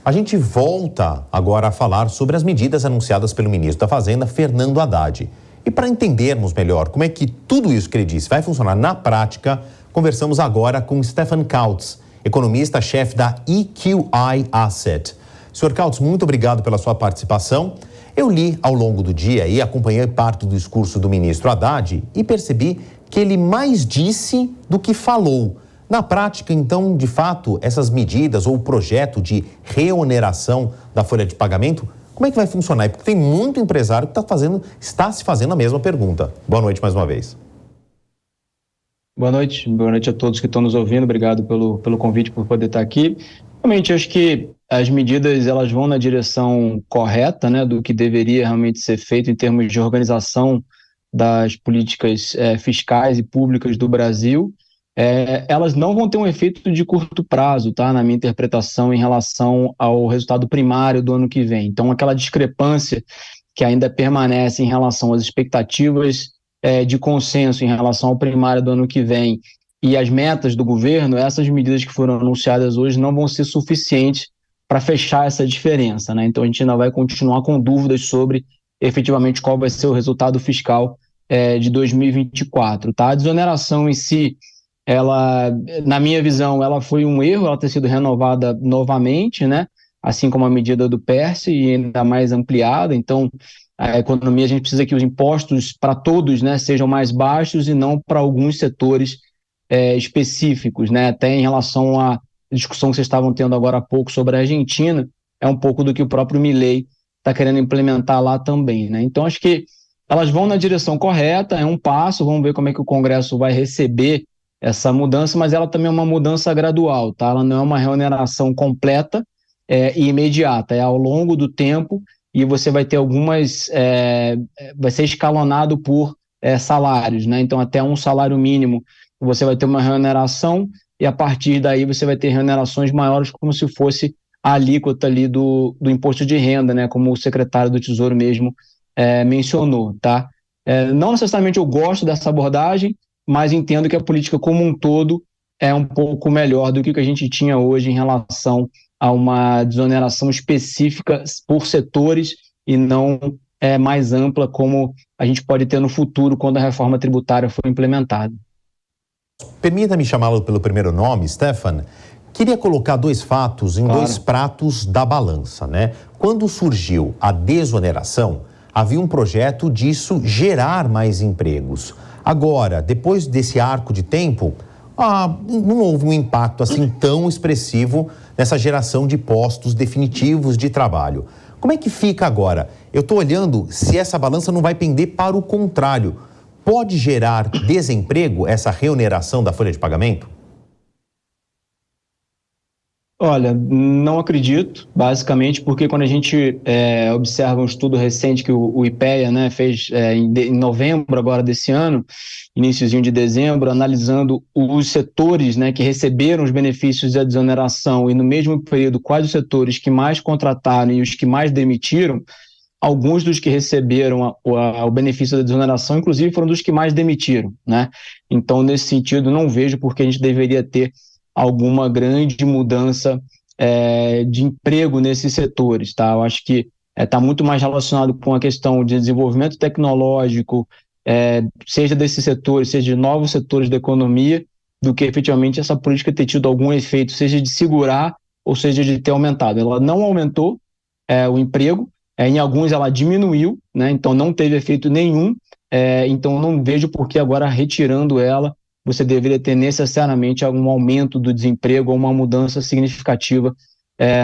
A gente volta agora a falar sobre as medidas anunciadas pelo ministro da Fazenda, Fernando Haddad. E para entendermos melhor como é que tudo isso que ele disse vai funcionar na prática, conversamos agora com Stefan Kautz, economista-chefe da EQI Asset. Senhor Kautz, muito obrigado pela sua participação. Eu li ao longo do dia e acompanhei parte do discurso do ministro Haddad e percebi que ele mais disse do que falou. Na prática, então, de fato, essas medidas ou o projeto de reoneração da folha de pagamento, como é que vai funcionar? Porque tem muito empresário que está se fazendo a mesma pergunta. Boa noite mais uma vez. Boa noite a todos que estão nos ouvindo. Obrigado pelo convite, por poder estar aqui. Realmente, acho que as medidas elas vão na direção correta, né, do que deveria realmente ser feito em termos de organização das políticas fiscais e públicas do Brasil. Elas não vão ter um efeito de curto prazo, tá? Na minha interpretação, em relação ao resultado primário do ano que vem. Então, aquela discrepância que ainda permanece em relação às expectativas de consenso em relação ao primário do ano que vem e as metas do governo, essas medidas que foram anunciadas hoje não vão ser suficientes para fechar essa diferença, né? Então, a gente ainda vai continuar com dúvidas sobre efetivamente qual vai ser o resultado fiscal de 2024, tá? A desoneração em si, ela, na minha visão, ela foi um erro, ela ter sido renovada novamente, né? Assim como a medida do PERSE e ainda mais ampliada. Então, a economia, a gente precisa que os impostos para todos, né, sejam mais baixos e não para alguns setores específicos, né? Até em relação à discussão que vocês estavam tendo agora há pouco sobre a Argentina, é um pouco do que o próprio Milei está querendo implementar lá também, né? Então, acho que elas vão na direção correta, é um passo, vamos ver como é que o Congresso vai receber essa mudança, mas ela também é uma mudança gradual, tá? Ela não é uma reoneração completa e imediata, é ao longo do tempo e você vai ter algumas, vai ser escalonado por salários, né? Então, até um salário mínimo você vai ter uma reoneração e a partir daí você vai ter reonerações maiores como se fosse a alíquota ali do imposto de renda, né? Como o secretário do Tesouro mesmo mencionou, tá? Não necessariamente eu gosto dessa abordagem, mas entendo que a política como um todo é um pouco melhor do que o que a gente tinha hoje em relação a uma desoneração específica por setores e não mais ampla como a gente pode ter no futuro quando a reforma tributária for implementada. Permita-me chamá-lo pelo primeiro nome, Stefan. Queria colocar dois fatos em dois pratos da balança, né? Quando surgiu a desoneração, havia um projeto disso gerar mais empregos. Agora, depois desse arco de tempo, não houve um impacto assim tão expressivo nessa geração de postos definitivos de trabalho. Como é que fica agora? Eu estou olhando se essa balança não vai pender para o contrário. Pode gerar desemprego essa reoneração da folha de pagamento? Olha, não acredito, basicamente, porque quando a gente observa um estudo recente que o IPEA, né, fez em novembro agora desse ano, iniciozinho de dezembro, analisando os setores, né, que receberam os benefícios da desoneração e no mesmo período quais os setores que mais contrataram e os que mais demitiram, alguns dos que receberam o benefício da desoneração, inclusive, foram dos que mais demitiram, né? Então, nesse sentido, não vejo por que a gente deveria ter alguma grande mudança de emprego nesses setores, tá? Eu acho que está muito mais relacionado com a questão de desenvolvimento tecnológico, seja desses setores, seja de novos setores da economia, do que efetivamente essa política ter tido algum efeito, seja de segurar ou seja de ter aumentado. Ela não aumentou o emprego, em alguns ela diminuiu, né? Então não teve efeito nenhum, então não vejo por que agora retirando ela você deveria ter necessariamente algum aumento do desemprego ou uma mudança significativa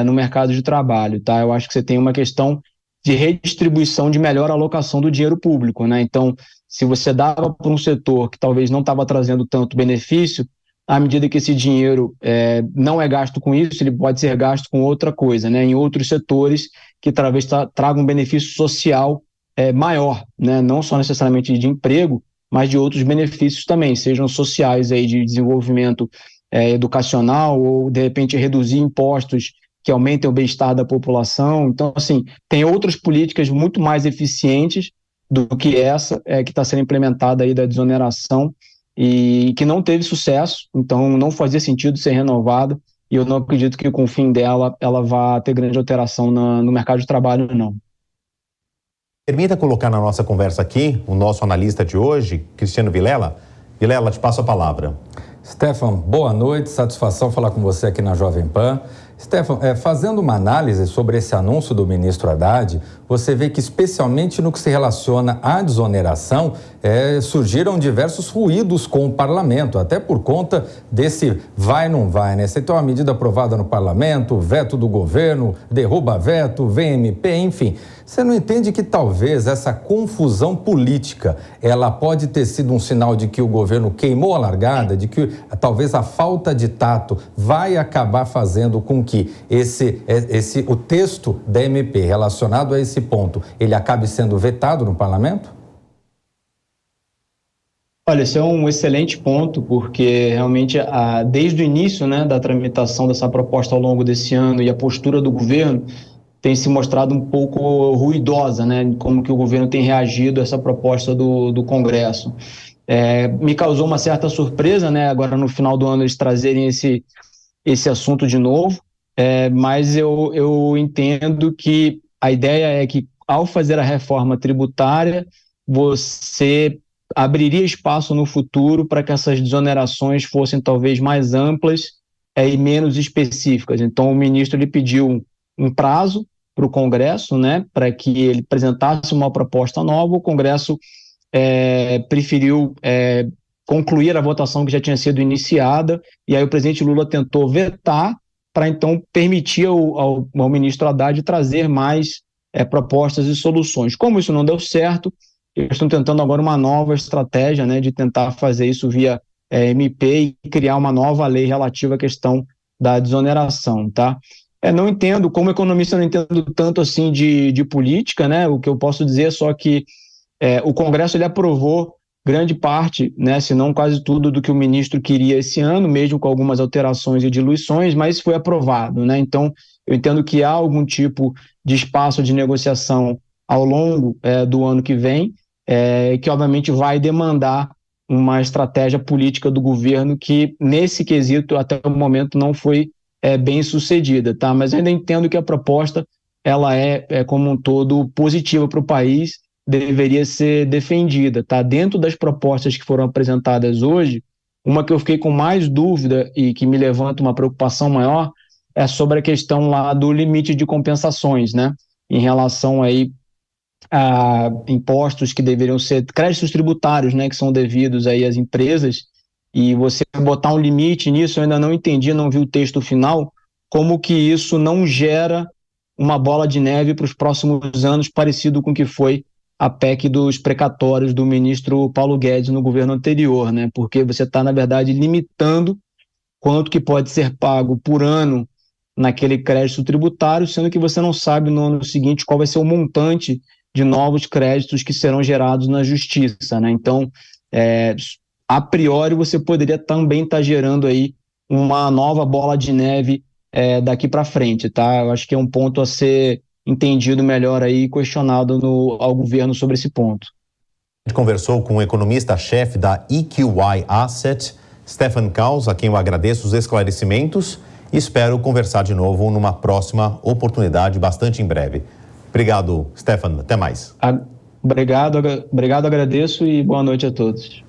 no mercado de trabalho, tá? Eu acho que você tem uma questão de redistribuição, de melhor alocação do dinheiro público, né? Então, se você dava para um setor que talvez não estava trazendo tanto benefício, à medida que esse dinheiro não é gasto com isso, ele pode ser gasto com outra coisa, né? Em outros setores que talvez tragam um benefício social maior, né? Não só necessariamente de emprego, mas de outros benefícios também, sejam sociais aí de desenvolvimento educacional ou, de repente, reduzir impostos que aumentem o bem-estar da população. Então, assim, tem outras políticas muito mais eficientes do que essa que está sendo implementada aí da desoneração e que não teve sucesso, então não fazia sentido ser renovada e eu não acredito que com o fim dela ela vá ter grande alteração no mercado de trabalho, não. Permita colocar na nossa conversa aqui o nosso analista de hoje, Cristiano Vilela. Vilela, te passo a palavra. Stefan, boa noite, satisfação falar com você aqui na Jovem Pan. Stefan, fazendo uma análise sobre esse anúncio do ministro Haddad, você vê que especialmente no que se relaciona à desoneração, surgiram diversos ruídos com o parlamento, até por conta desse vai não vai, né? Você tem uma medida aprovada no parlamento, veto do governo, derruba veto, vem MP, enfim. Você não entende que talvez essa confusão política, ela pode ter sido um sinal de que o governo queimou a largada, de que talvez a falta de tato vai acabar fazendo com que o texto da MP relacionado a esse ponto, ele acabe sendo vetado no parlamento? Olha, esse é um excelente ponto, porque realmente desde o início, né, da tramitação dessa proposta ao longo desse ano e a postura do governo tem se mostrado um pouco ruidosa, né, como que o governo tem reagido a essa proposta do Congresso. Me causou uma certa surpresa, né, agora no final do ano eles trazerem esse assunto de novo, mas eu entendo que a ideia é que, ao fazer a reforma tributária, você abriria espaço no futuro para que essas desonerações fossem talvez mais amplas e menos específicas. Então, o ministro ele pediu um prazo para o Congresso, né, para que ele apresentasse uma proposta nova. O Congresso preferiu concluir a votação que já tinha sido iniciada, e aí o presidente Lula tentou vetar para então permitir ao ministro Haddad trazer mais propostas e soluções. Como isso não deu certo, eles estão tentando agora uma nova estratégia, né, de tentar fazer isso via MP e criar uma nova lei relativa à questão da desoneração, tá? Não entendo, como economista não entendo tanto assim de política, né? O que eu posso dizer é só que o Congresso ele aprovou grande parte, né, se não quase tudo do que o ministro queria esse ano, mesmo com algumas alterações e diluições, mas foi aprovado, né? Então, eu entendo que há algum tipo de espaço de negociação ao longo do ano que vem, que obviamente vai demandar uma estratégia política do governo que, nesse quesito, até o momento não foi bem sucedida, tá? Mas eu ainda entendo que a proposta ela como um todo positiva para o país, deveria ser defendida, tá? Dentro das propostas que foram apresentadas hoje, uma que eu fiquei com mais dúvida e que me levanta uma preocupação maior é sobre a questão lá do limite de compensações, né? Em relação aí a impostos que deveriam ser créditos tributários, né? Que são devidos aí às empresas, e você botar um limite nisso, eu ainda não entendi, não vi o texto final, como que isso não gera uma bola de neve para os próximos anos, parecido com o que foi a PEC dos precatórios do ministro Paulo Guedes no governo anterior, né? Porque você está, na verdade, limitando quanto que pode ser pago por ano naquele crédito tributário, sendo que você não sabe no ano seguinte qual vai ser o montante de novos créditos que serão gerados na justiça, né? Então, a priori, você poderia também estar gerando aí uma nova bola de neve daqui para frente, tá? Eu acho que é um ponto a ser entendido melhor aí e questionado ao governo sobre esse ponto. A gente conversou com o economista-chefe da EQY Asset, Stefan Kaus, a quem eu agradeço os esclarecimentos e espero conversar de novo numa próxima oportunidade, bastante em breve. Obrigado, Stefan. Até mais. Obrigado, agradeço e boa noite a todos.